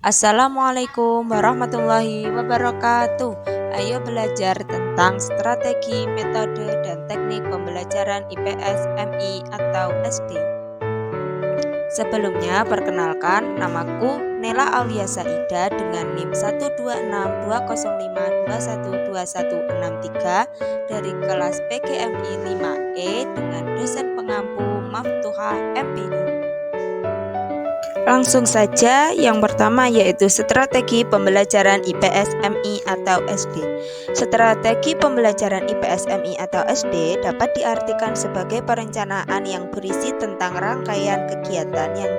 Assalamualaikum warahmatullahi wabarakatuh. Ayo belajar tentang strategi, metode, dan teknik pembelajaran IPS, MI, atau SD. Sebelumnya, perkenalkan, namaku Nela Aulia Saida dengan NIM 1262052121263 dari kelas PGMI 5E dengan dosen pengampu Maftuhah MPD. Langsung saja, yang pertama yaitu strategi pembelajaran IPS, MI, atau SD. Strategi pembelajaran IPS, MI, atau SD dapat diartikan sebagai perencanaan yang berisi tentang rangkaian kegiatan yang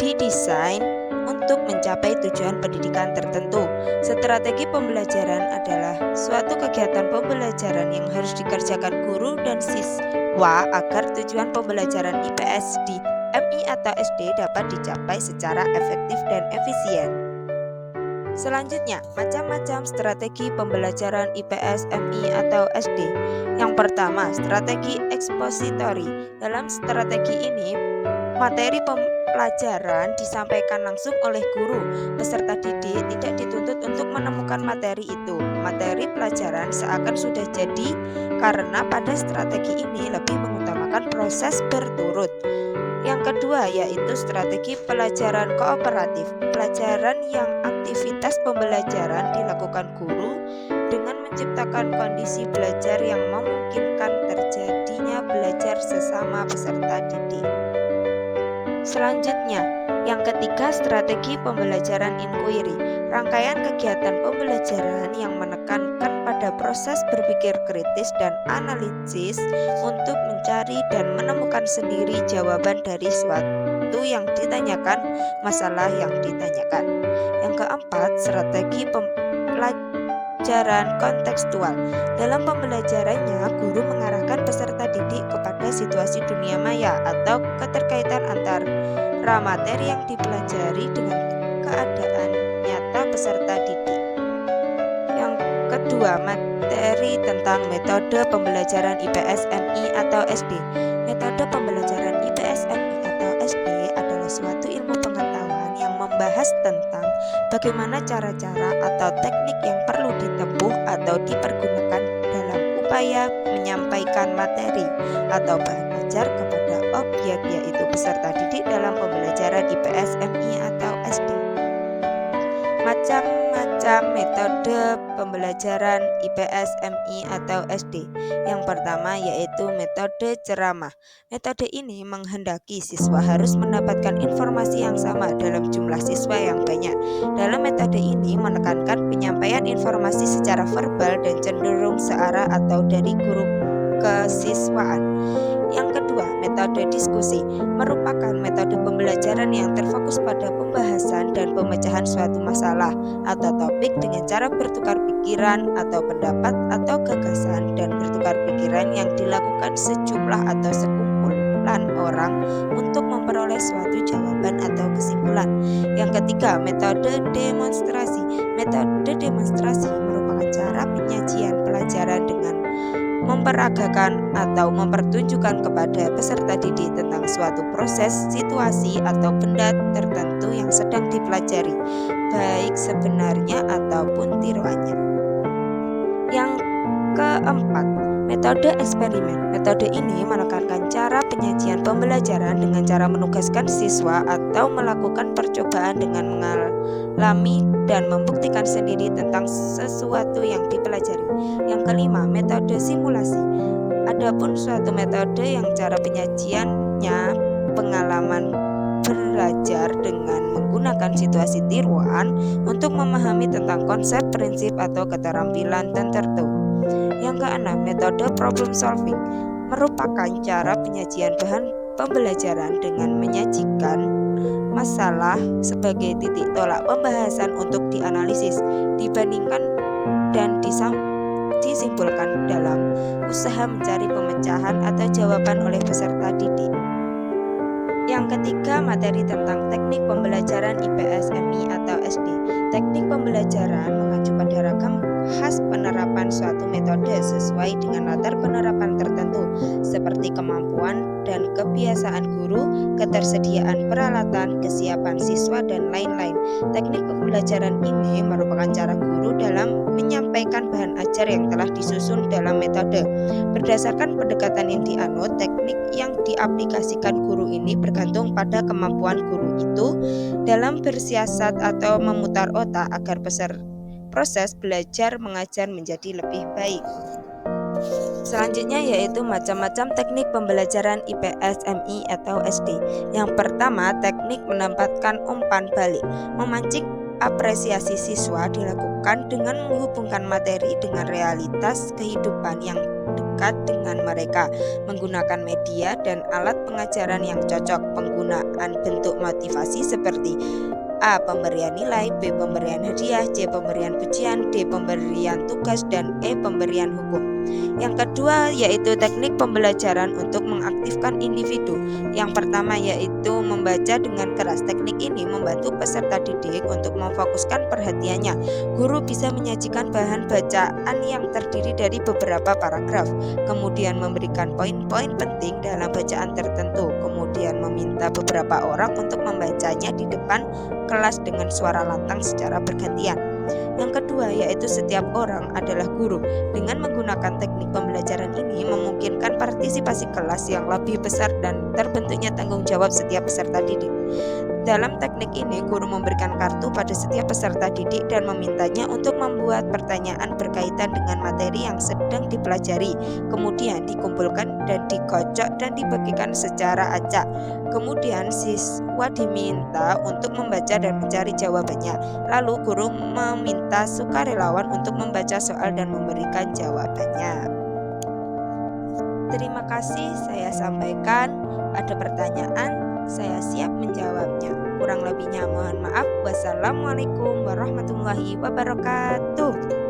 didesain untuk mencapai tujuan pendidikan tertentu. Strategi pembelajaran adalah suatu kegiatan pembelajaran yang harus dikerjakan guru dan siswa agar tujuan pembelajaran IPS di MI atau SD dapat dicapai secara efektif dan efisien. Selanjutnya, macam-macam strategi pembelajaran IPS, MI, atau SD. Yang pertama, strategi ekspositori. Dalam strategi ini, materi pelajaran disampaikan langsung oleh guru. Peserta didik tidak dituntut untuk menemukan materi itu. Materi pelajaran seakan sudah jadi karena pada strategi ini lebih mengutamakan proses berturut. Yang kedua yaitu strategi pelajaran kooperatif. Pelajaran yang aktivitas pembelajaran dilakukan guru dengan menciptakan kondisi belajar yang memungkinkan terjadinya belajar sesama peserta didik. Selanjutnya, yang ketiga strategi pembelajaran inquiry. Rangkaian kegiatan pembelajaran yang menekankan pada proses berpikir kritis dan analisis untuk mencari dan menemukan sendiri jawaban dari suatu yang ditanyakan, masalah yang ditanyakan. Yang keempat, strategi pembelajaran kontekstual. Dalam pembelajarannya, guru mengarahkan peserta didik kepada situasi dunia maya atau keterkaitan antara materi yang dipelajari dengan keadaan nyata peserta didik. Yang kedua, materi tentang metode pembelajaran IPS, MI, atau SD. Metode pembelajaran IPS, MI, atau SD adalah suatu ilmu pengetahuan yang membahas tentang bagaimana cara-cara atau teknik yang perlu ditempuh atau dipergunakan dalam upaya menyampaikan materi atau bahan ajar kepada objek, yaitu peserta didik dalam pembelajaran IPS, MI, atau SD. Macam-macam metode pembelajaran IPS, MI, atau SD. Yang pertama yaitu metode ceramah. Metode ini menghendaki siswa harus mendapatkan informasi yang sama dalam jumlah siswa yang banyak. Dalam metode ini menekankan penyampaian informasi secara verbal dan cenderung searah atau dari guru ke siswaan. Yang kedua, metode diskusi merupakan metode pembelajaran yang terfokus pada pembahasan dan pemecahan suatu masalah atau topik dengan cara bertukar pikiran atau pendapat atau gagasan dan bertukar pikiran yang dilakukan sejumlah atau sekumpulan orang untuk memperoleh suatu jawaban atau kesimpulan. Yang ketiga, metode demonstrasi. Metode demonstrasi merupakan cara penyajian pelajaran dengan memperagakan atau mempertunjukkan kepada peserta didik tentang suatu proses, situasi, atau benda tertentu yang sedang dipelajari, baik sebenarnya ataupun tiruannya. Yang keempat, metode eksperimen. Metode ini menekankan cara penyajian pembelajaran dengan cara menugaskan siswa atau melakukan percobaan dengan mengalami dan membuktikan sendiri tentang sesuatu yang dipelajari. Yang kelima, metode simulasi. Adapun suatu metode yang cara penyajiannya pengalaman belajar dengan menggunakan situasi tiruan untuk memahami tentang konsep, prinsip, atau keterampilan tertentu. Yang keenam, metode problem solving merupakan cara penyajian bahan pembelajaran dengan menyajikan masalah sebagai titik tolak pembahasan untuk dianalisis, dibandingkan dan disimpulkan dalam usaha mencari pemecahan atau jawaban oleh peserta didik. Yang ketiga, materi tentang teknik pembelajaran IPS, MI, atau SD. Teknik pembelajaran mengacu pada ragam khas penerapan penerapan suatu metode sesuai dengan latar penerapan tertentu, seperti kemampuan dan kebiasaan guru, ketersediaan peralatan, kesiapan siswa, dan lain-lain. Teknik pembelajaran ini merupakan cara guru dalam menyampaikan bahan ajar yang telah disusun dalam metode. Berdasarkan pendekatan yang dianut, teknik yang diaplikasikan guru ini bergantung pada kemampuan guru itu dalam bersiasat atau memutar otak agar proses belajar mengajar menjadi lebih baik. Selanjutnya yaitu macam-macam teknik pembelajaran IPS, MI, atau SD. Yang pertama, teknik menempatkan umpan balik. Memancing apresiasi siswa dilakukan dengan menghubungkan materi dengan realitas kehidupan yang dekat dengan mereka, menggunakan media dan alat pengajaran yang cocok. Penggunaan bentuk motivasi seperti A. Pemberian nilai, B. Pemberian hadiah, C. Pemberian pujian, D. Pemberian tugas, dan E. Pemberian hukum. Yang kedua yaitu teknik pembelajaran untuk mengaktifkan individu. Yang pertama yaitu membaca dengan keras. Teknik ini membantu peserta didik untuk memfokuskan perhatiannya. Guru bisa menyajikan bahan bacaan yang terdiri dari beberapa paragraf, kemudian memberikan poin-poin penting dalam bacaan tertentu, kemudian meminta beberapa orang untuk membacanya di depan kelas dengan suara lantang secara bergantian. Yang kedua yaitu setiap orang adalah guru. Dengan menggunakan teknik pembelajaran ini memungkinkan partisipasi kelas yang lebih besar dan terbentuknya tanggung jawab setiap peserta didik. Dalam teknik ini, guru memberikan kartu pada setiap peserta didik dan memintanya untuk membuat pertanyaan berkaitan dengan materi yang sedang dipelajari. Kemudian dikumpulkan dan dikocok dan dibagikan secara acak. Kemudian siswa diminta untuk membaca dan mencari jawabannya. Lalu guru meminta sukarelawan untuk membaca soal dan memberikan jawabannya. Terima kasih saya sampaikan. Ada pertanyaan, saya siap menjawabnya. Kurang lebihnya mohon maaf. Wassalamualaikum warahmatullahi wabarakatuh.